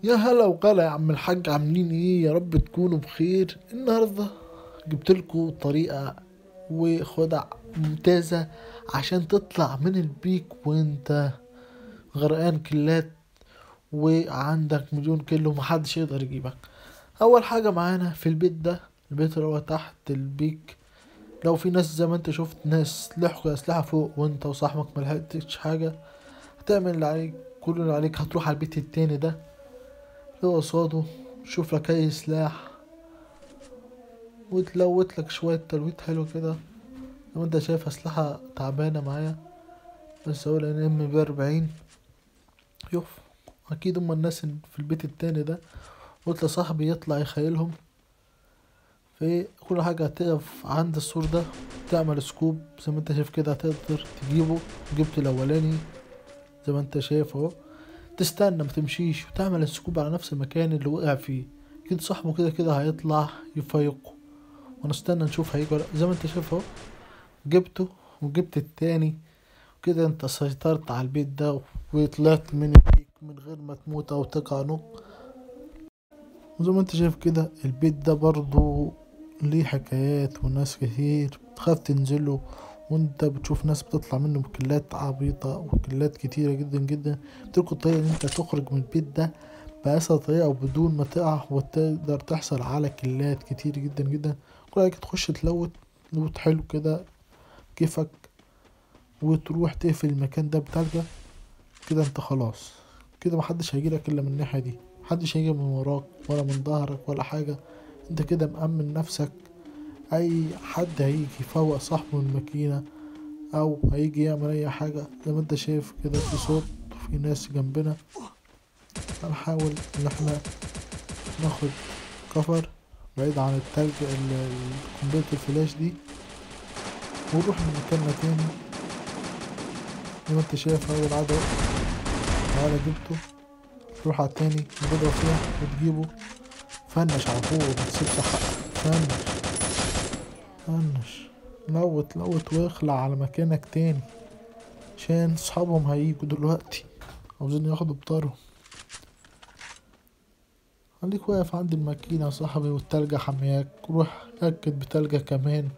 يا هلا وغلا يا عم الحاج، عاملين ايه؟ يا رب تكونوا بخير. النهارده جبتلكوا طريقة وخدع ممتازة عشان تطلع من البيك وانت غرقان كلات وعندك مليون كيلو محدش يقدر يجيبك. اول حاجة معانا في البيت ده، البيت اللي هو تحت البيك، لو في ناس زي ما انت شفت ناس لحقوا اسلحة فوق وانت وصاحبك ملحقتش حاجة، هتعمل اللي عليك. كل اللي عليك هتروح على البيت التاني ده اللي هو قصاده، شوف لك اي سلاح وتلوت لك شوية تلويت حلو كده. لو انت شايف اسلحة تعبانة معايا، بس اقول ان M40 يوف. اكيد هما الناس اللي في البيت التاني ده. قلت لصاحبي يطلع يخيلهم في كل حاجة. هتقف عند السور ده تعمل سكوب زي ما انت شايف كده، هتقدر تجيبه. جبت الاولاني زي ما انت شايف اهو. تستنى متمشيش وتعمل السكوب على نفس المكان اللي وقع فيه. كده صاحبه كده كده هيطلع يفيقه، ونستنى نشوف هيجي ولا لأ. زي ما انت شايف اهو، جبته وجبت التاني. كده انت سيطرت على البيت ده وطلعت من البيك من غير ما تموت او تقع نق. وزي ما انت شايف كده البيت ده برضو ليه حكايات، وناس كتير بتخاف تنزله، وانت بتشوف ناس بتطلع منه بكلات عبيطة وكلات كتيرة جدا جدا. بتلقوا الطريقة ان انت تخرج من البيت ده بأسهل طريقة وبدون ما تقع، وتقدر تحصل على كلات كتير جدا جدا. كل حاجة تخش تلوت لوت حلو كده كيفك، وتروح تقفل المكان ده بتلجة. كده انت خلاص، كده محدش هيجيلك الا من الناحية دي، محدش هيجي من وراك ولا من ظهرك ولا حاجة. انت كده مأمن نفسك. اي حد هيجي يفوق صاحبه من الماكينة او هيجي يعمل اي حاجة، زي ما انت شايف كده في صوت وفي ناس جنبنا. هنحاول ان احنا ناخد كفر بعيد عن التلج قنبلة الفلاش دي، ونروح لمكاننا تاني. زي ما انت شايف اول عدد تعالى جبته، تروح على التاني تضرب فيها وتجيبه. فنش على طول متسيبش حقك. فنش فنش، لوت لوت واخلع على مكانك تاني، عشان صحابهم هيجوا دلوقتي عاوزين ياخدوا بطارهم. خليك واقف عند الماكينة يا صاحبي والتلجة حمياك. روح أكد بتلجة كمان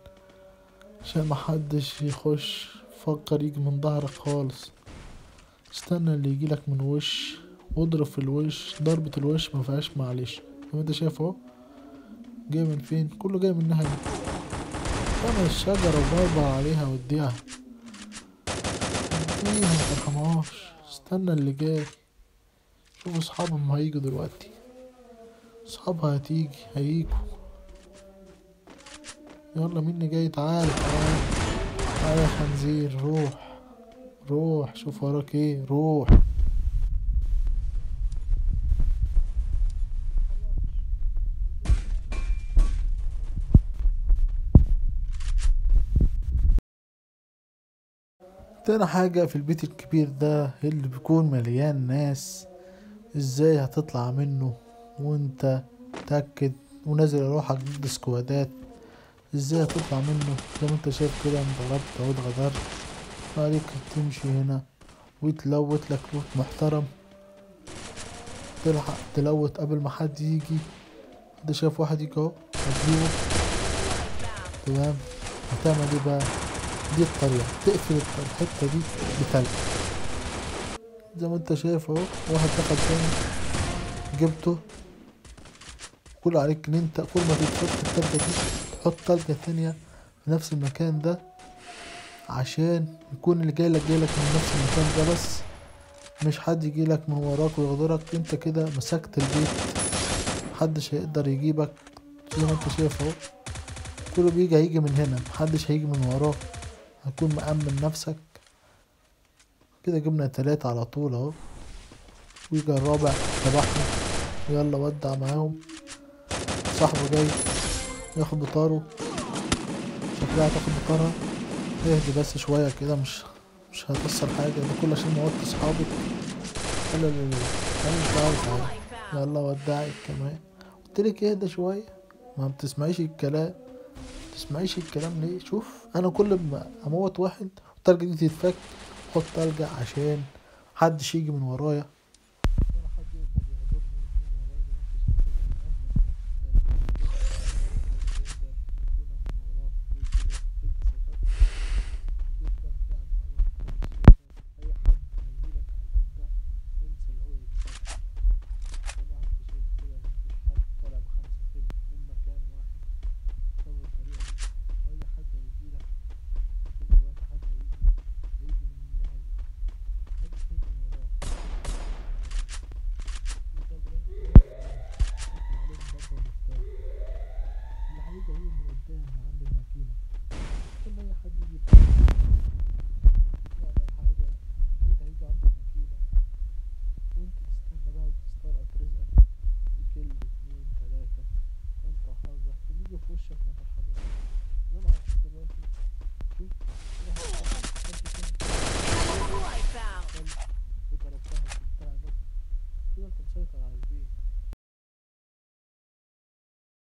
عشان محدش يخش فكر يجي من ظهرك خالص. استنى اللي يجيلك من وش واضرب في الوش. ضربة الوش مفيهاش معلش. زي ما انت شايف اهو، جاي من فين؟ كله جاي من الناحية دي. تعمل الشجرة وبربر عليها واديها اديها مترحمهاش. استنى اللي جاي. شوف اصحابهم هيجوا دلوقتي، اصحابها هتيجي هيجوا. يلا مين اللي جاي؟ تعال تعال تعال يا خنزير. روح روح شوف وراك ايه. روح. تاني حاجة في البيت الكبير ده اللي بيكون مليان ناس، ازاي هتطلع منه وانت متأكد ونازل روحك ضد سكوادات؟ ازاي هتطلع منه؟ زي ما انت شايف كده انضربت او اتغدرت. عليك تمشي هنا وتلوت لك لوت محترم، تلحق تلوت قبل ما حد يجي. ده شايف واحد يجي اهو هتجيبه. تمام. هتعمل ايه بقى؟ دي الطريقة تقفل الحتة دي بتلج. زي ما انت شايف اهو، واحد دخل تاني جبته. كل عليك ان انت كل ما تتفك التلجة دي تحط تلجة تانية في نفس المكان ده، عشان يكون اللي جايلك من نفس المكان ده، بس مش حد يجيلك من وراك ويغدرك. انت كده مسكت البيت، محدش هيقدر يجيبك. زي ما انت شايف اهو، كله بيجي هيجي من هنا، محدش هيجي من وراك. هتكون مأمن نفسك. كده جبنا تلاتة على طول اهو. ويجي الرابع تبعهم. يلا ودع معاهم. صاحبه جاي ياخد بطاره، شكلها هتاخد بطارها. اهدي بس شوية كده، مش هتأثر حاجة. ده كله عشان موت صحابك. لا لا لا لا، انا مش عارف عادي. يلا ودعك كمان. قلتلك اهدى شوية، ما بتسمعيش الكلام. تسمعيش الكلام ليه؟ شوف انا كل ما اموت واحد والتلجة دي تتفك، خد تلجة عشان محدش يجي من ورايا ولا حد يقدر يغدرني. في وشك ما ترحموش. زي ما هتشوف دلوقتي. شوف Wipeout. وضربتها وجبتها نط كده انت مسيطر على البيت.